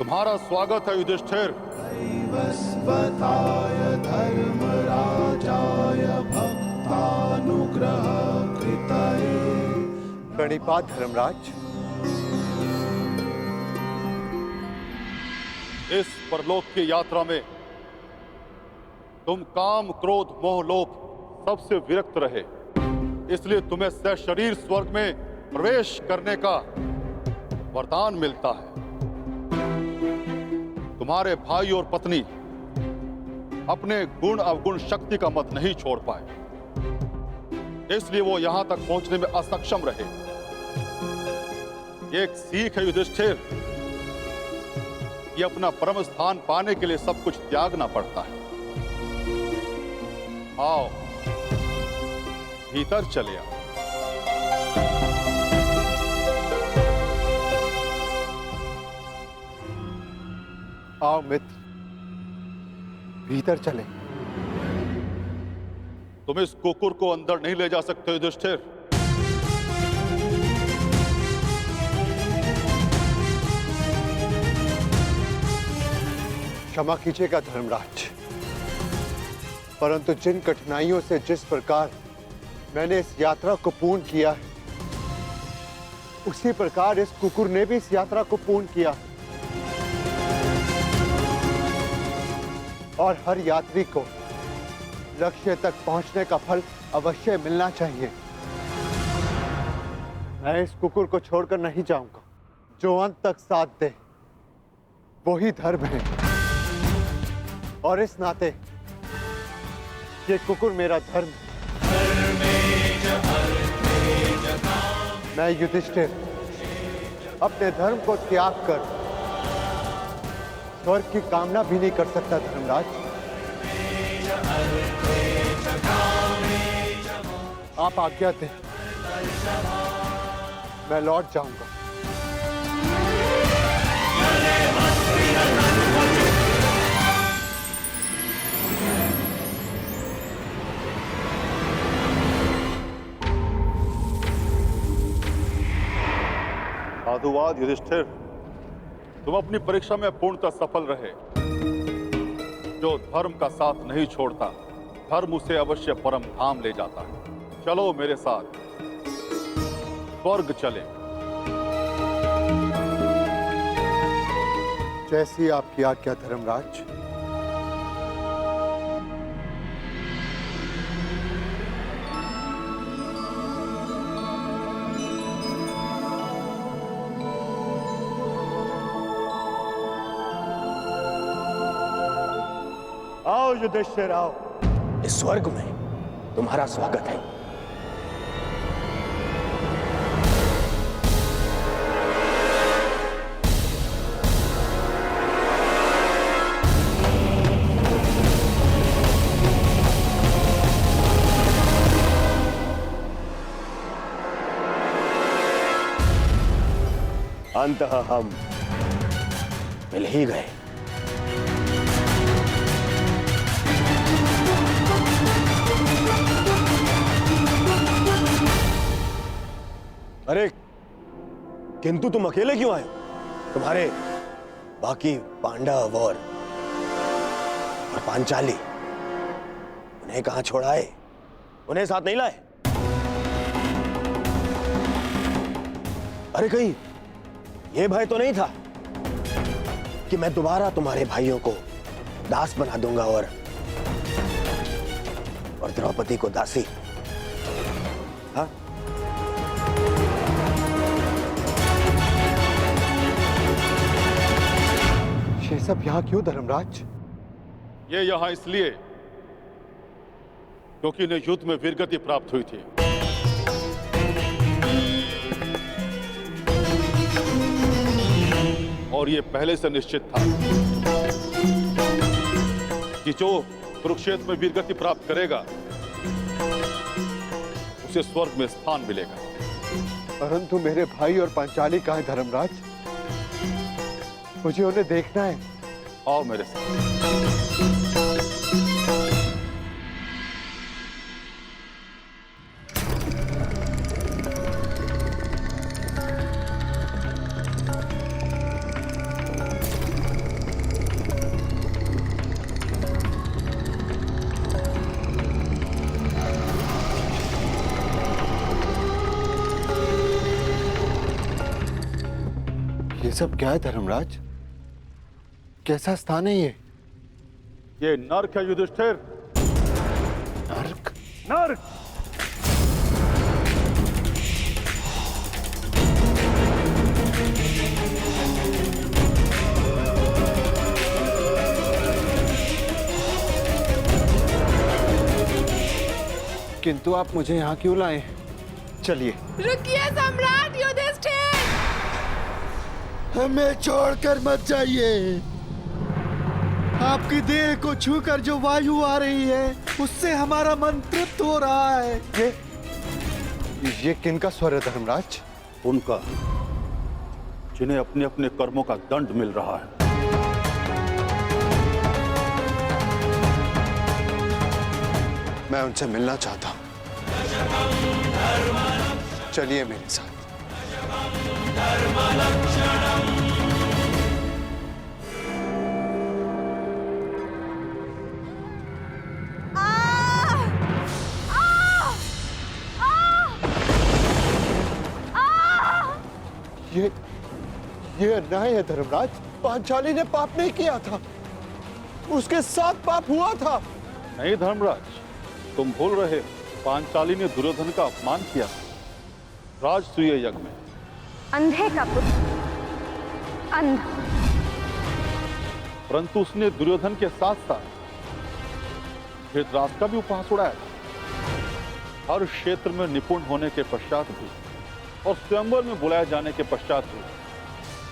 तुम्हारा स्वागत है युधिष्ठिर। वस्वताय धर्मराजाय भक्तानुग्रह कृतये। प्रणिपात धर्मराज। इस परलोक की यात्रा में तुम काम, क्रोध, मोह, लोभ सबसे विरक्त रहे, इसलिए तुम्हें सशरीर स्वर्ग में प्रवेश करने का वरदान मिलता है। तुम्हारे भाई और पत्नी अपने गुण अवगुण शक्ति का मत नहीं छोड़ पाए, इसलिए वो यहां तक पहुंचने में असक्षम रहे। ये एक सीख है युधिष्ठिर कि अपना परम स्थान पाने के लिए सब कुछ त्यागना पड़ता है। आओ भीतर चले आओ। आओ मित्र, भीतर चले। तुम इस कुकुर को अंदर नहीं ले जा सकते युधिष्ठिर। क्षमा कीजिएगा धर्मराज, परंतु जिन कठिनाइयों से जिस प्रकार मैंने इस यात्रा को पूर्ण किया है, उसी प्रकार इस कुकुर ने भी इस यात्रा को पूर्ण किया। और हर यात्री को लक्ष्य तक पहुंचने का फल अवश्य मिलना चाहिए। मैं इस कुकुर को छोड़कर नहीं जाऊंगा। जो अंत तक साथ दे वही धर्म है, और इस नाते ये कुकुर मेरा धर्म है। मैं युधिष्ठिर अपने धर्म को त्याग कर स्वर्ग की कामना भी नहीं कर सकता धर्मराज। आप आज्ञा दें, मैं लौट जाऊंगा। साधुवाद युधिष्ठिर, तुम अपनी परीक्षा में पूर्णतः सफल रहे। जो धर्म का साथ नहीं छोड़ता, धर्म उसे अवश्य परम धाम ले जाता है। चलो मेरे साथ स्वर्ग चले। जैसी आपकी आज्ञा धर्मराज। आओ युधिष्ठिर आओ। इस स्वर्ग में तुम्हारा स्वागत है। अंततः हम मिल ही गए। अरे किंतु तुम अकेले क्यों आए? तुम्हारे बाकी पांडव और पांचाली उन्हें कहां छोड़ाए? उन्हें साथ नहीं लाए? अरे कहीं यह भय तो नहीं था कि मैं दोबारा तुम्हारे भाइयों को दास बना दूंगा और द्रौपदी को दासी? हाँ, ये सब यहाँ क्यों धर्मराज? ये यहाँ इसलिए क्योंकि इन्हें युद्ध में वीरगति प्राप्त हुई थी। और ये पहले से निश्चित था कि जो कुरुक्षेत्र में वीरगति प्राप्त करेगा उसे स्वर्ग में स्थान मिलेगा। परंतु मेरे भाई और पांचाली कहाँ हैं धर्मराज? मुझे उन्हें देखना है। आओ मेरे साथ। सब क्या है धर्मराज? कैसा स्थान है ये? ये नर्क है युधिष्ठिर, नर्क? नर्क। किंतु आप मुझे यहाँ क्यों लाए? चलिए। रुकिए सम्राट युधिष्ठिर! हमें छोड़कर मत जाइए। आपकी देह को छूकर जो वायु आ रही है उससे हमारा मन तृप्त हो रहा है। ये किनका स्वर है धर्मराज? उनका, जिन्हें अपने अपने कर्मों का दंड मिल रहा है। मैं उनसे मिलना चाहता हूं। चलिए मेरे साथ। ये अन्याय है धर्मराज। पांचाली ने पाप नहीं किया था, उसके साथ पाप हुआ था। नहीं धर्मराज, तुम भूल रहे हो, पांचाली ने दुर्योधन का अपमान किया राजसूय यज्ञ में। अंधे का पुत्र अंधा, परंतु उसने दुर्योधन के साथ साथ धृतराष्ट्र का भी उपहास उड़ाया। हर क्षेत्र में निपुण होने के पश्चात भी और स्वयंवर में बुलाए जाने के पश्चात भी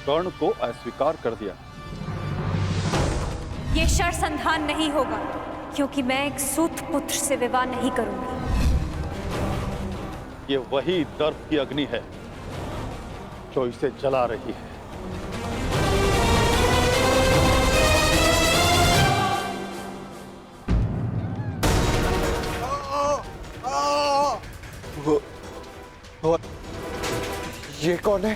कर्ण को अस्वीकार कर दिया। ये शरसंधान नहीं होगा, क्योंकि मैं एक सूत पुत्र से विवाह नहीं करूंगी। ये वही दर्प की अग्नि है जो इसे जला रही है। वो ये कौन है?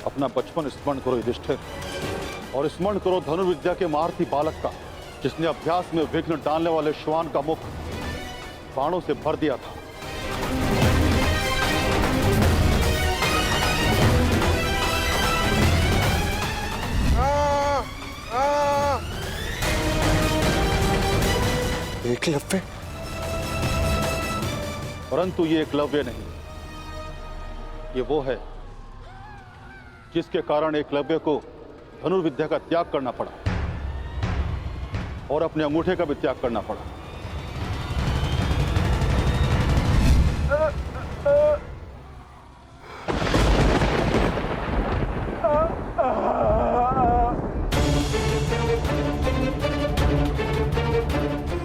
अपना बचपन स्मरण करो युधिष्ठिर, और स्मरण करो धनुर्विद्या के महारथी बालक का, जिसने अभ्यास में विघ्न डालने वाले श्वान का मुख बाणों से भर दिया था। एकलव्य? परंतु ये एकलव्य नहीं, ये वो है जिसके कारण एकलव्य को धनुर्विद्या का त्याग करना पड़ा और अपने अंगूठे का भी त्याग करना पड़ा।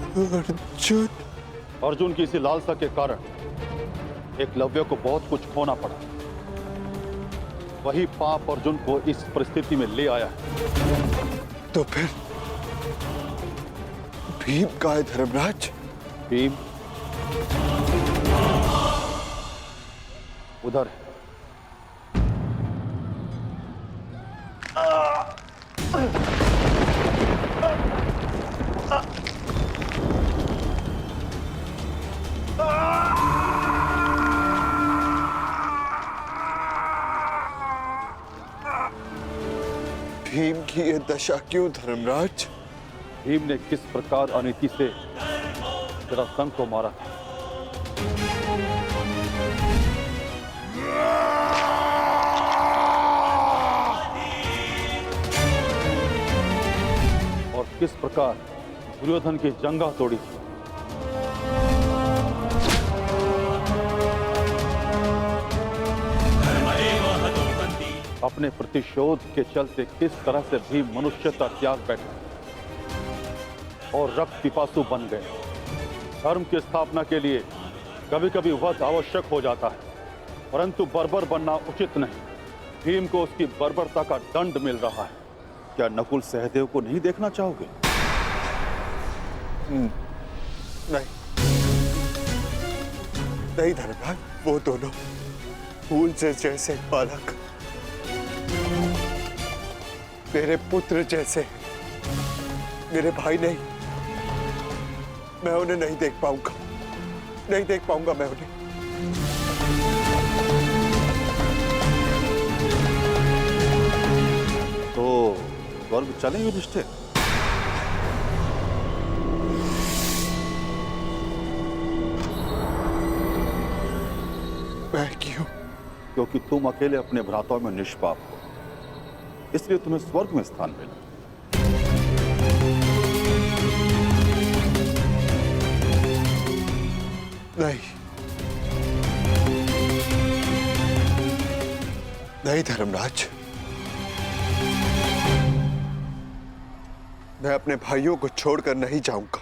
अर्जुन? अर्जुन की इसी लालसा के कारण एकलव्य को बहुत कुछ खोना पड़ा। वही पाप अर्जुन को इस परिस्थिति में ले आया है। तो फिर भीम का है धर्मराज? भीम उधर है। भीम की ये दशा क्यों धर्मराज? भीम ने किस प्रकार अनीति से जरासंध को मारा था। और किस प्रकार दुर्योधन की जंगा तोड़ी थी। अपने प्रतिशोध के चलते किस तरह से भी मनुष्यता त्याग बैठे और रक्त पिपासु बन गए। धर्म की स्थापना के लिए कभी कभी वध आवश्यक हो जाता है, परंतु बर्बर बनना उचित नहीं। भीम को उसकी बर्बरता का दंड मिल रहा है। क्या नकुल सहदेव को नहीं देखना चाहोगे? नहीं नहीं धर्मराज, वो दोनों फूल से जैसे बालक मेरे पुत्र जैसे, मेरे भाई नहीं, मैं उन्हें नहीं देख पाऊंगा, नहीं देख पाऊंगा मैं उन्हें। तो स्वर्ग चलें युधिष्ठिर? मैं क्यों? क्योंकि तुम अकेले अपने भ्राताओं में निष्पाप हो, इसलिए तुम्हें स्वर्ग में स्थान मिला। नहीं, नहीं धर्मराज, मैं अपने भाइयों को छोड़कर नहीं जाऊंगा।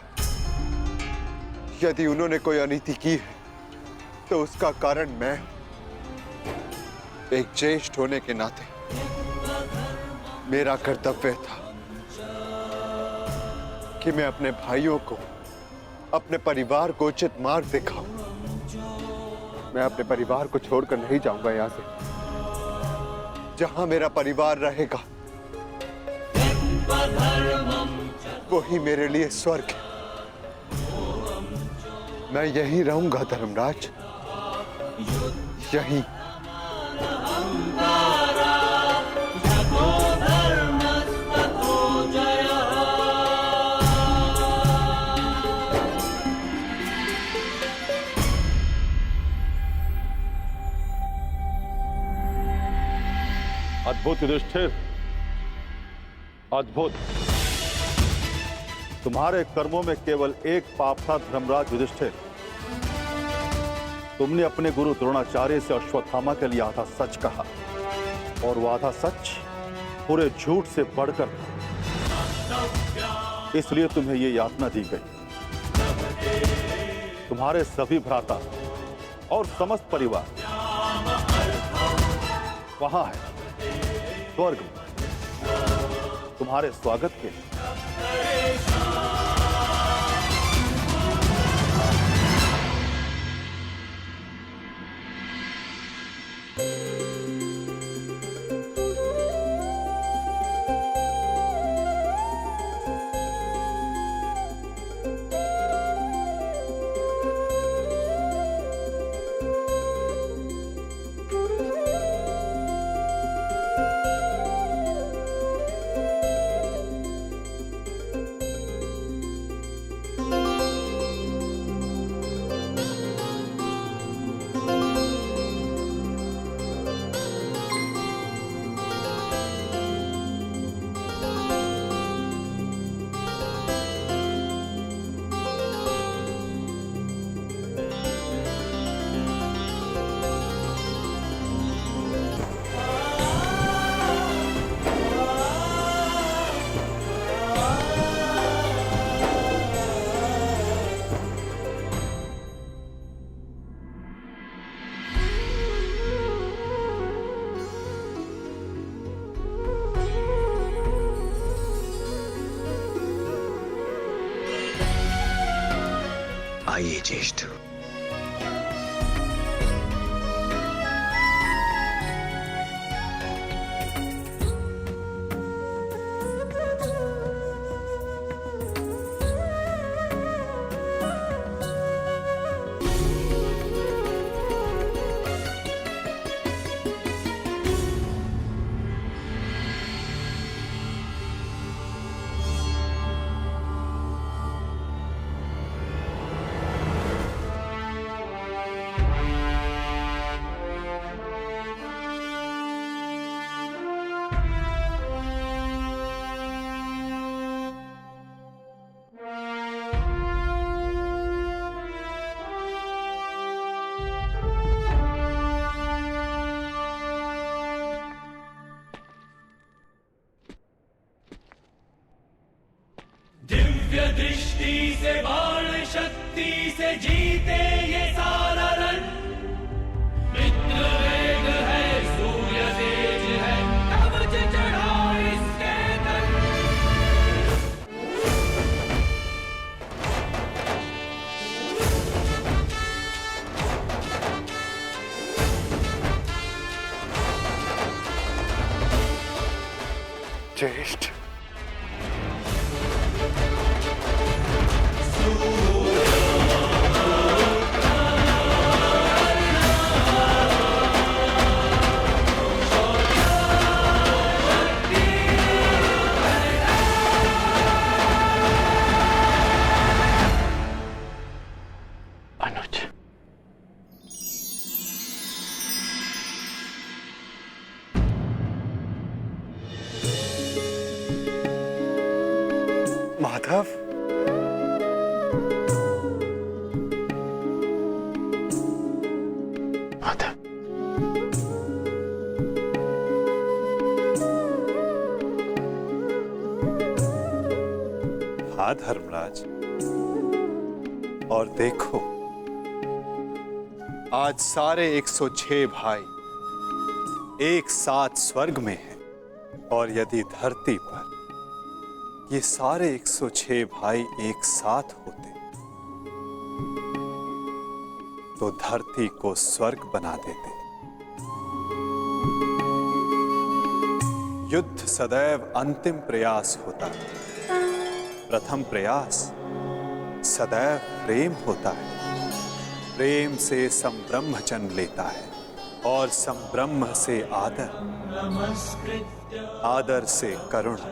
यदि उन्होंने कोई अनीति की है तो उसका कारण मैं हूं। एक ज्येष्ठ होने के नाते मेरा कर्तव्य था कि मैं अपने भाइयों को, अपने परिवार को उचित मार्ग दिखाऊं। मैं अपने परिवार को छोड़कर नहीं जाऊंगा यहां से। जहां मेरा परिवार रहेगा वही मेरे लिए स्वर्ग है। मैं यहीं रहूंगा धर्मराज, यहीं। अद्भुत युधिष्ठिर, अद्भुत। तुम्हारे कर्मों में केवल एक पाप था धर्मराज युधिष्ठिर। तुमने अपने गुरु द्रोणाचार्य से अश्वत्थामा के लिए आधा सच कहा, और वो आधा सच पूरे झूठ से बढ़कर था। इसलिए तुम्हें ये यातना दी गई। तुम्हारे सभी भ्राता और समस्त परिवार वहां है, स्वर्ग में, तुम्हारे स्वागत के लिए। आइए ज्येष्ठ। दिव्य दृष्टि से बाण शक्ति से जीते ये सारा रण। मित्र वेग है, सूर्य तेज है, कवच चढ़ा इसके तन। ज्येष्ठ, सूर्य माधव, माधव, हाँ धर्मराज, और देखो आज सारे 106 भाई एक साथ स्वर्ग में हैं, और यदि धरती पर ये सारे 106 भाई एक साथ होते तो धरती को स्वर्ग बना देते। युद्ध सदैव अंतिम प्रयास होता है, प्रथम प्रयास सदैव प्रेम होता है। प्रेम से संब्रह्म जन्म लेता है और संब्रह्म से आदर, आदर से करुणा,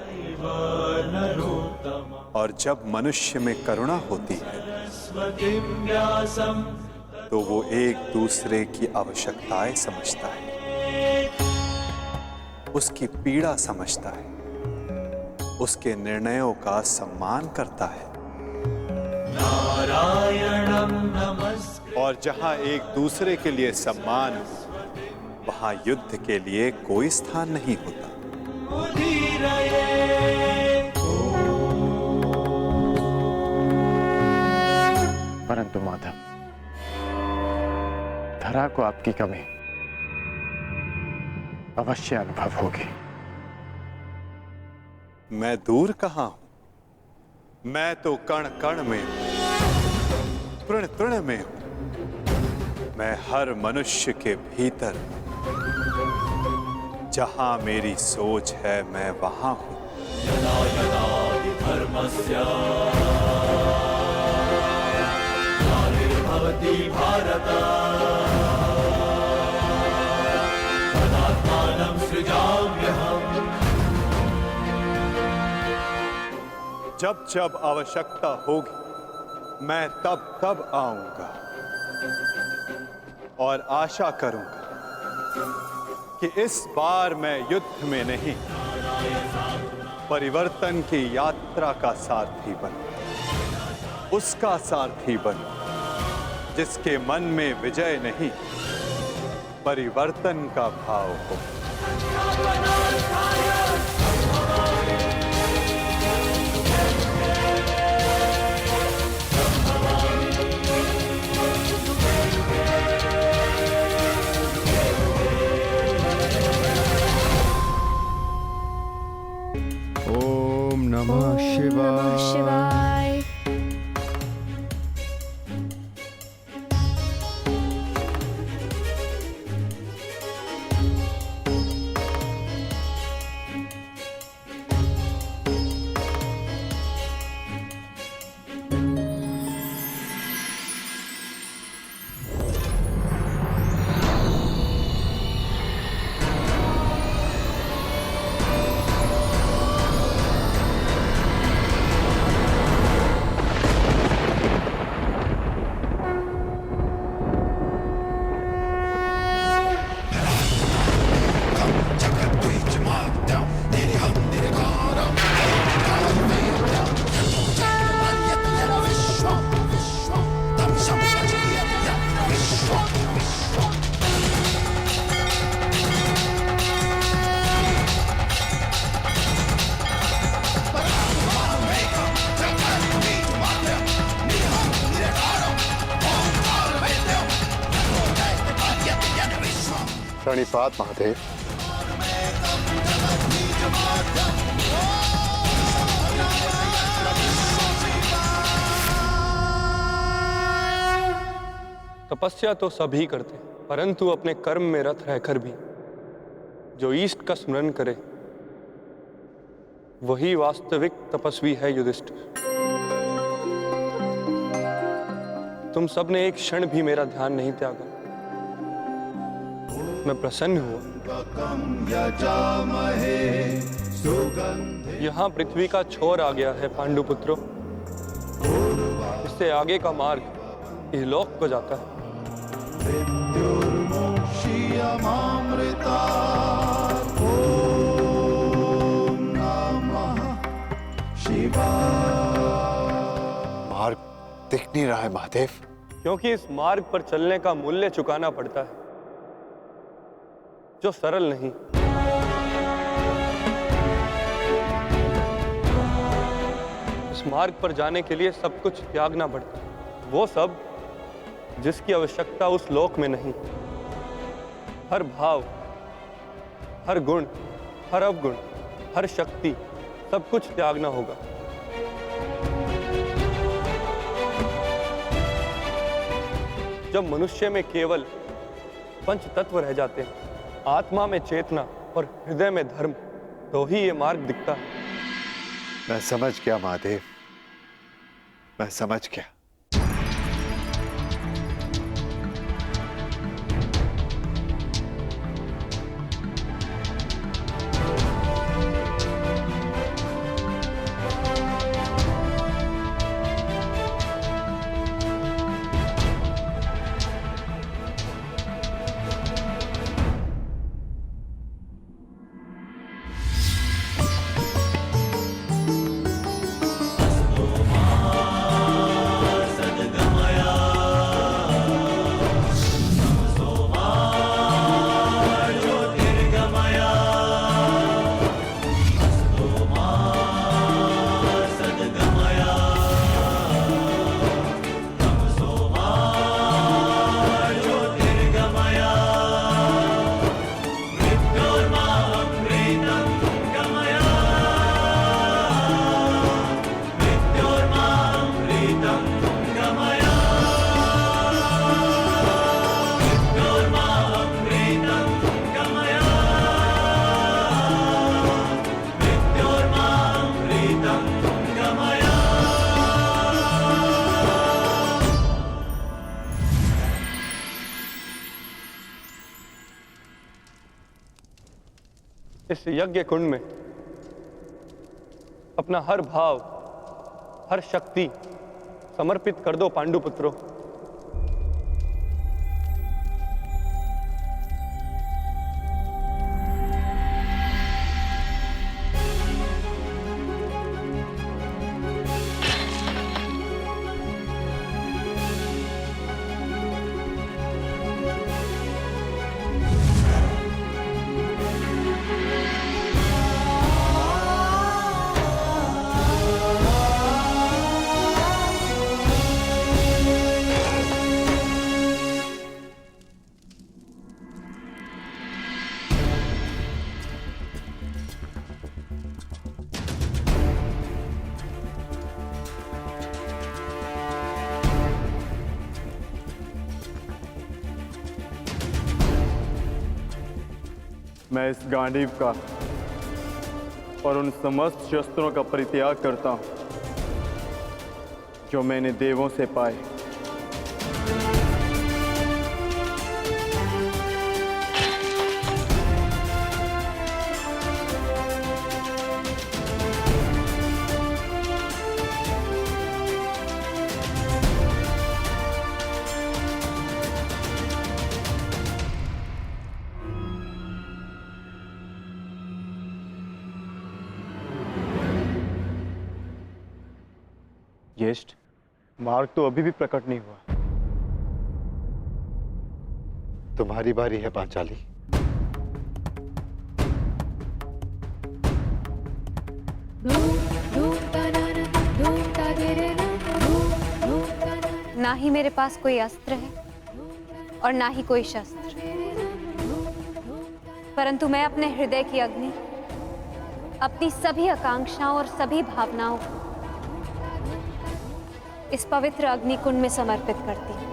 और जब मनुष्य में करुणा होती है तो वो एक दूसरे की आवश्यकताएं समझता है, उसकी पीड़ा समझता है, उसके निर्णयों का सम्मान करता है। और जहां एक दूसरे के लिए सम्मान हो, वहां युद्ध के लिए कोई स्थान नहीं होता। परंतु माधव, धरा को आपकी कमी अवश्य अनुभव होगी। मैं दूर कहां हूं, मैं तो कण कण में हूं, तृण तृण में हूं। मैं हर मनुष्य के भीतर, जहां मेरी सोच है मैं वहां हूं। यदा यदा हि धर्मस्य ग्लानिर्भवति भारत तदात्मानं सृजाम्यहम्। जब जब आवश्यकता होगी मैं तब तब आऊंगा, और आशा करूंगा कि इस बार मैं युद्ध में नहीं, परिवर्तन की यात्रा का सारथी बनूं, उसका सारथी बनूं जिसके मन में विजय नहीं, परिवर्तन का भाव हो। ओम नमः शिवाय। प्रणिपात महादेव। तपस्या तो सभी करते, परंतु अपने कर्म में रत रहकर भी जो ईष्ट का स्मरण करे वही वास्तविक तपस्वी है। युधिष्ठिर, तुम सबने एक क्षण भी मेरा ध्यान नहीं त्यागा। मैं प्रसन्न हुआ। यहाँ पृथ्वी का छोर आ गया है पांडुपुत्रों, इससे आगे का मार्ग इहलोक को जाता है। ओम नमः शिवाय। नहीं रहा है महादेव। क्योंकि इस मार्ग पर चलने का मूल्य चुकाना पड़ता है, जो सरल नहीं। इस मार्ग पर जाने के लिए सब कुछ त्यागना पड़ता है, वो सब जिसकी आवश्यकता उस लोक में नहीं। हर भाव, हर गुण, हर अवगुण, हर शक्ति, सब कुछ त्यागना होगा। जब मनुष्य में केवल पंच तत्व रह जाते हैं, आत्मा में चेतना और हृदय में धर्म, तो ही ये मार्ग दिखता है। मैं समझ गया महादेव, मैं समझ गया। इस यज्ञ कुंड में अपना हर भाव, हर शक्ति समर्पित कर दो पांडुपुत्रों। मैं इस गांडीव का और उन समस्त शस्त्रों का परित्याग करता हूं जो मैंने देवों से पाए। ज्येष्ठ, मार्ग तो अभी भी प्रकट नहीं हुआ। तुम्हारी बारी है पांचाली। ना ही मेरे पास कोई अस्त्र है और ना ही कोई शस्त्र, परंतु मैं अपने हृदय की अग्नि, अपनी सभी आकांक्षाओं और सभी भावनाओं को इस पवित्र अग्निकुंड में समर्पित करती हूँ।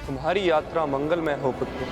तुम्हारी यात्रा मंगलमय हो पुत्र।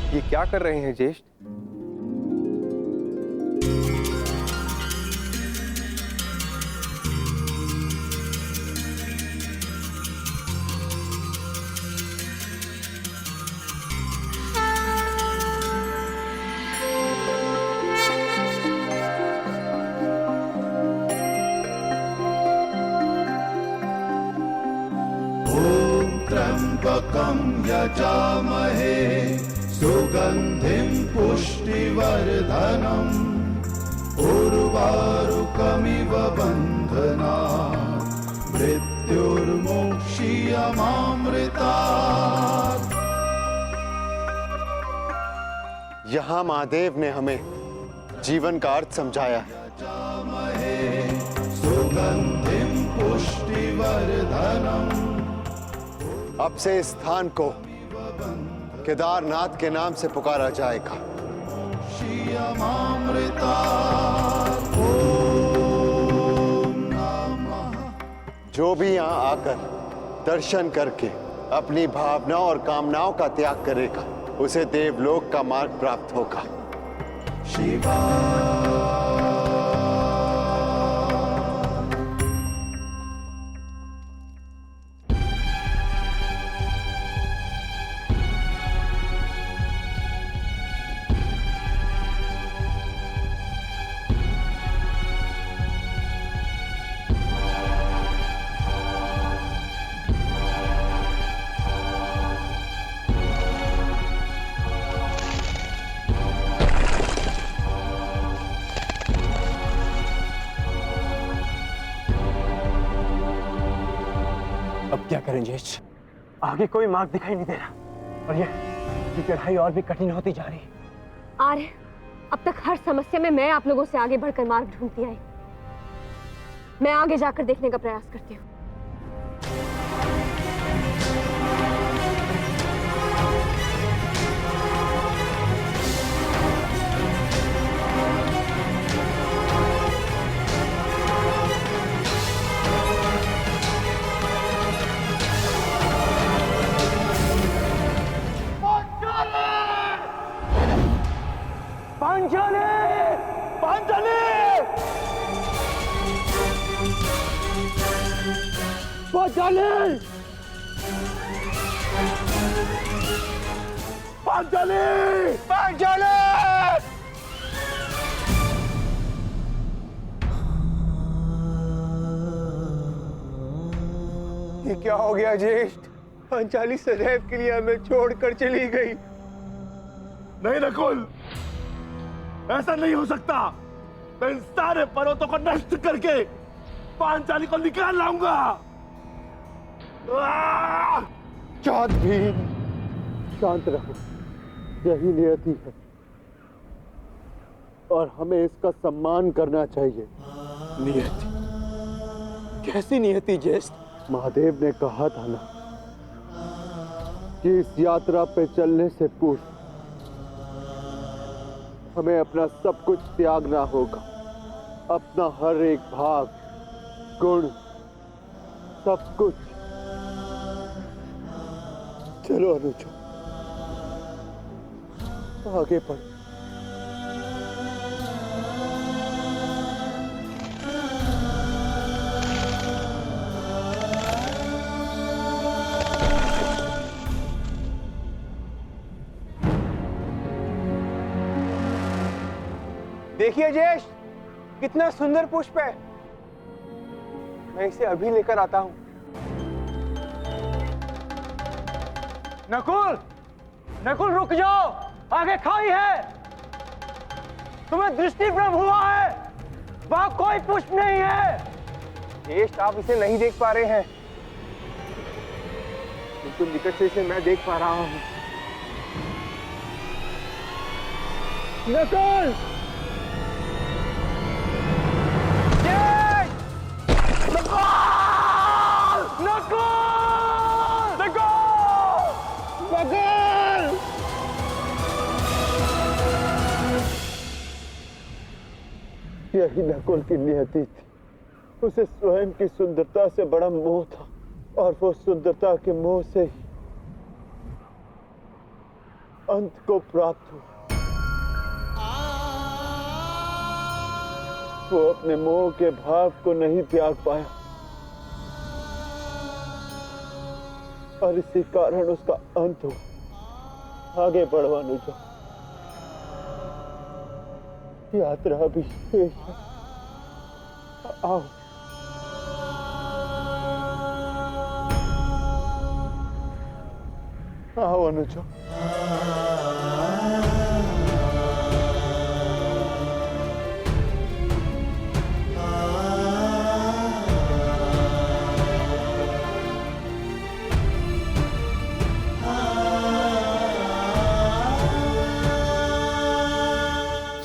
ये क्या कर रहे हैं ज्येष्ठ? त्र्यंबकं यजामहे सुगंधिं पुष्टिवर्धनम् उर्वारुकमिव बन्धनात् मृत्युर्मोक्षीयमामृतात्। यहाँ महादेव ने हमें जीवन का अर्थ समझाया है। सुगंधिं पुष्टिवर्धनम्। अब से इस स्थान को केदारनाथ के नाम से पुकारा जाएगा। जो भी यहाँ आकर दर्शन करके अपनी भावनाओं और कामनाओं का त्याग करेगा उसे देवलोक का मार्ग प्राप्त होगा। शिवा अब क्या करें ज्येष्ठ? आगे कोई मार्ग दिखाई नहीं दे रहा और ये चढ़ाई और भी कठिन होती जा रही है। आर्य, अब तक हर समस्या में मैं आप लोगों से आगे बढ़कर मार्ग ढूंढती आई। मैं आगे जाकर देखने का प्रयास करती हूँ। पांचाली! पांचाली! पांचाली! पांचाली! पांचाली! ये क्या हो गया ज्येष्ठ? पांचाली सदैव के लिए हमें छोड़कर चली गई। नहीं नकुल, ऐसा नहीं हो सकता। मैं इन सारे पर्वतों को नष्ट करके पांचाली को निकाल लाऊंगा। चाँद भी शांत रहो, यही नियति है और हमें इसका सम्मान करना चाहिए। नियति? कैसी नियति ज्येष्ठ? महादेव ने कहा था ना कि इस यात्रा पे चलने से पूर्व हमें अपना सब कुछ त्यागना होगा। अपना हर एक भाग, गुण, सब कुछ। चलो अनुजो, आगे बढ़ो। देखिए ज्येष्ठ, कितना सुंदर पुष्प है। मैं इसे अभी लेकर आता हूं। नकुल, नकुल रुक जाओ, आगे खाई है। तुम्हें दृष्टि भ्रम हुआ है, वहां कोई पुष्प नहीं है। ज्येष्ठ, आप इसे नहीं देख पा रहे हैं, किंतु निकट से इसे मैं देख पा रहा हूं। नकुल! यही नकुल की नियति थी। उसे स्वयं की सुंदरता से बड़ा मोह था और वो सुंदरता के मोह से ही अंत को प्राप्त हुआ। वो अपने मोह के भाव को नहीं त्याग पाया और इसी कारण उसका अंत हुआ। आगे बढ़ो अनुजा, यात्रा अभी शेष है। आओ। आओ अनुजा।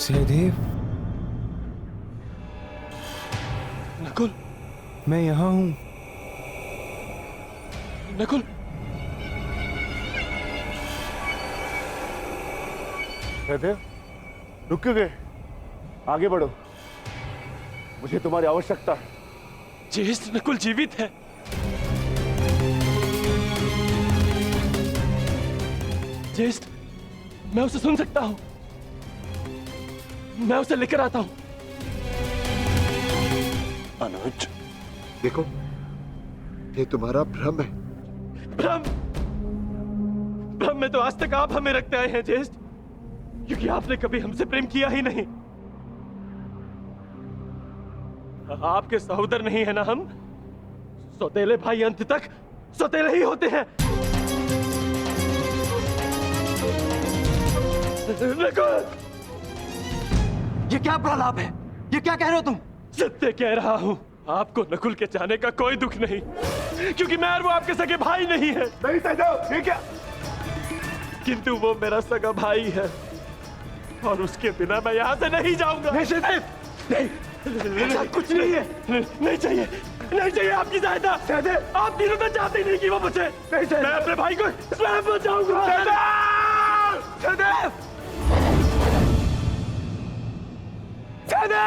सहदेव, नकुल, मैं यहाँ हूँ। नकुल, सहदेव, रुक क्यों गए? आगे बढ़ो, मुझे तुम्हारी आवश्यकता है। ज्येष्ठ नकुल जीवित है। ज्येष्ठ, मैं उसे सुन सकता हूँ। मैं उसे लेकर आता हूँ। अनुज, देखो, ये तुम्हारा भ्रम है। भ्रम? भ्रम में तो आज तक आप हमें रखते आए हैं ज्येष्ठ, क्योंकि आपने कभी हमसे प्रेम किया ही नहीं। आपके सहोदर नहीं है ना हम? सौतेले भाई अंत तक सौतेले ही होते हैं। ये क्या प्रलाप है? ये क्या कह रहे हो तुम? सत्य कह रहा हूं। आपको नकुल के जाने का कोई दुख नहीं, क्योंकि मैं और वो आपके सगे भाई नहीं है। नहीं सहदेव, ये क्या? किंतु वो मेरा सगा भाई है और उसके बिना मैं यहाँ से नहीं जाऊंगा। नहीं सहदेव, नहीं, ऐसा कुछ नहीं है। नहीं चाहिए, नहीं चाहिए आपकी सहायता। सहदेव, आप तीनों तो चाहते ही नहीं कि वो बचे। नहीं सहदेव, मैं अपने भाई को स्वयं बचाऊंगा। सहदेव, सहदेव, सहदेव!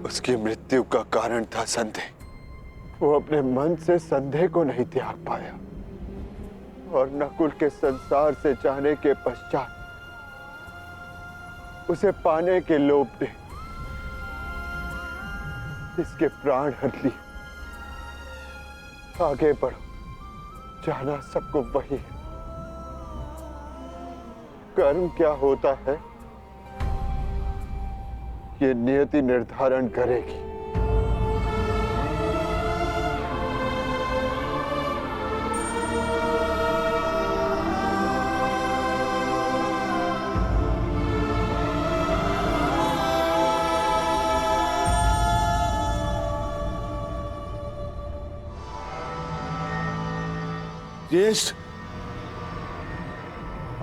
उसकी मृत्यु का कारण था संदेह। वो अपने मन से संदेह को नहीं त्याग पाया और नकुल के संसार से जाने के पश्चात उसे पाने के लोभ ने इसके प्राण हर लिए। आगे बढ़ो, जाना सबको वही है। कर्म क्या होता है ये नियति निर्धारण करेगी। ज्येष्ठ,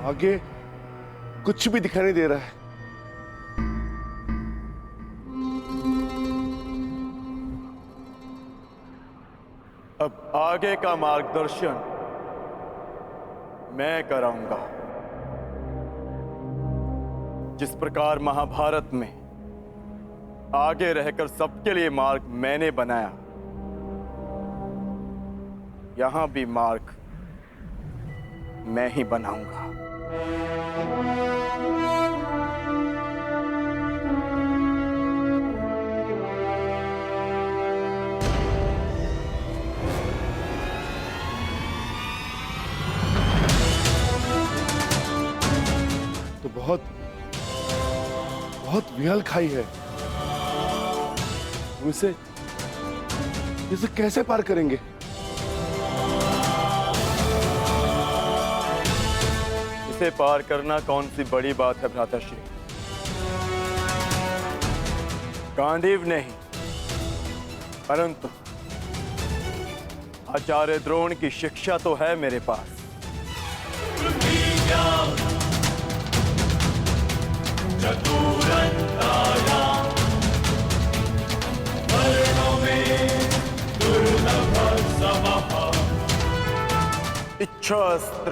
आगे कुछ भी दिखाई नहीं दे रहा है। अब आगे का मार्गदर्शन मैं कराऊंगा। जिस प्रकार महाभारत में आगे रहकर सबके लिए मार्ग मैंने बनाया, यहां भी मार्ग मैं ही बनाऊंगा। तो बहुत विहल खाई है। इसे कैसे पार करेंगे? इसे पार करना कौन सी बड़ी बात है भ्राताश्री। गांडीव नहीं, परंतु आचार्य द्रोण की शिक्षा तो है मेरे पास। समः इच्छास्त्र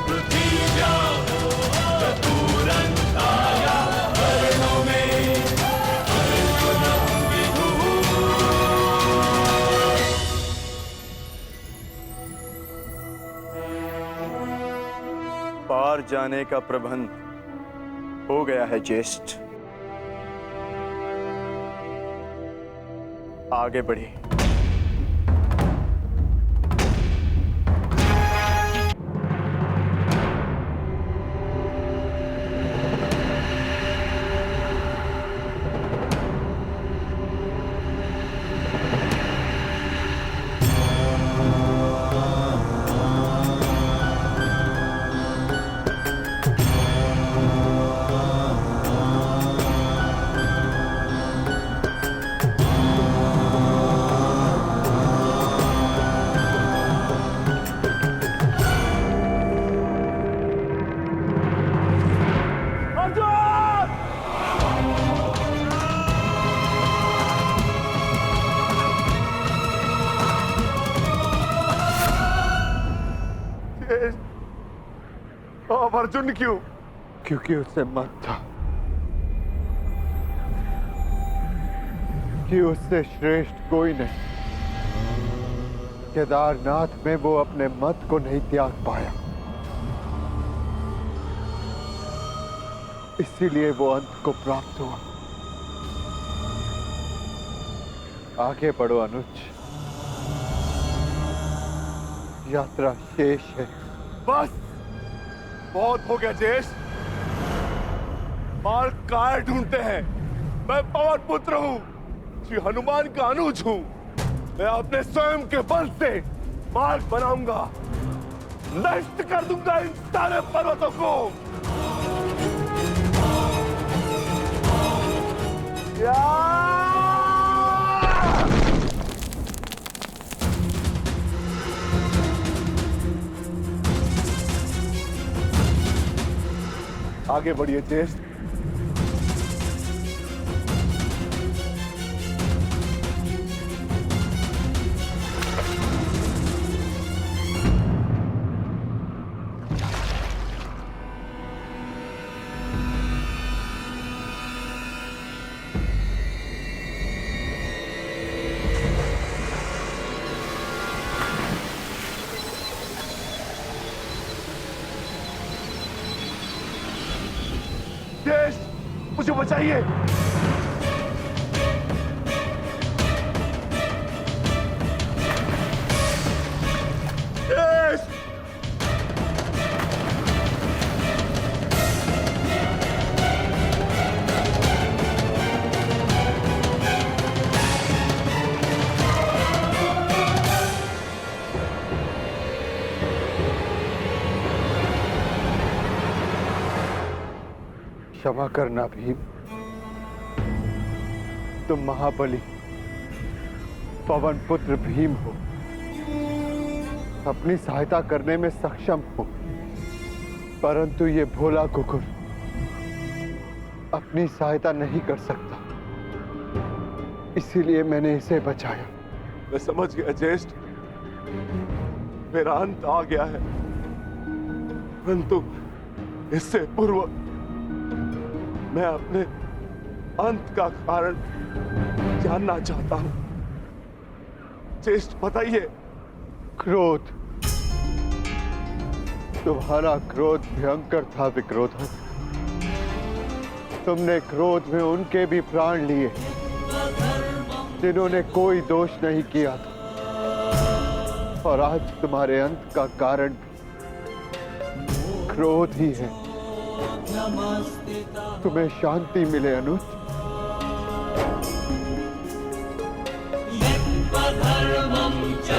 पृथिव्याः चतुरन्ताय वर्णो मे अर्जुनं विदुः। पार जाने का प्रबंध हो गया है ज्येष्ठ। आगे बढ़िए। अब अर्जुन क्यों? क्योंकि उसे मन था कि उससे श्रेष्ठ कोई नहीं। केदारनाथ में वो अपने मत को नहीं त्याग पाया, इसीलिए वो अंत को प्राप्त हुआ। आगे बढ़ो अनुज, यात्रा शेष है। बस बहुत हो गया ज्येष्ठ। मार्ग काय ढूंढते हैं? मैं पवन पुत्र हूँ, श्री हनुमान का अनुज हूँ। मैं अपने स्वयं के बल से मार्ग बनाऊंगा, नष्ट कर दूंगा इन सारे पर्वतों को। आगे बढ़िए ज्येष्ठ। मुझे बचाइए। क्षमा करना भीम, तुम महाबली पवन पुत्र भीम हो, अपनी सहायता करने में सक्षम हो, परंतु ये भोला कुकुर अपनी सहायता नहीं कर सकता, इसीलिए मैंने इसे बचाया। मैं समझ गया ज्येष्ठ, मेरा अंत आ गया है, परंतु इससे पूर्व मैं अपने अंत का कारण जानना चाहता हूं। ज्येष्ठ बताइए। क्रोध, तुम्हारा क्रोध भयंकर था विक्रोधन। तुमने क्रोध में उनके भी प्राण लिए जिन्होंने कोई दोष नहीं किया था, और आज तुम्हारे अंत का कारण क्रोध ही है। तुम्हें शांति मिले अनुज। धर्मं च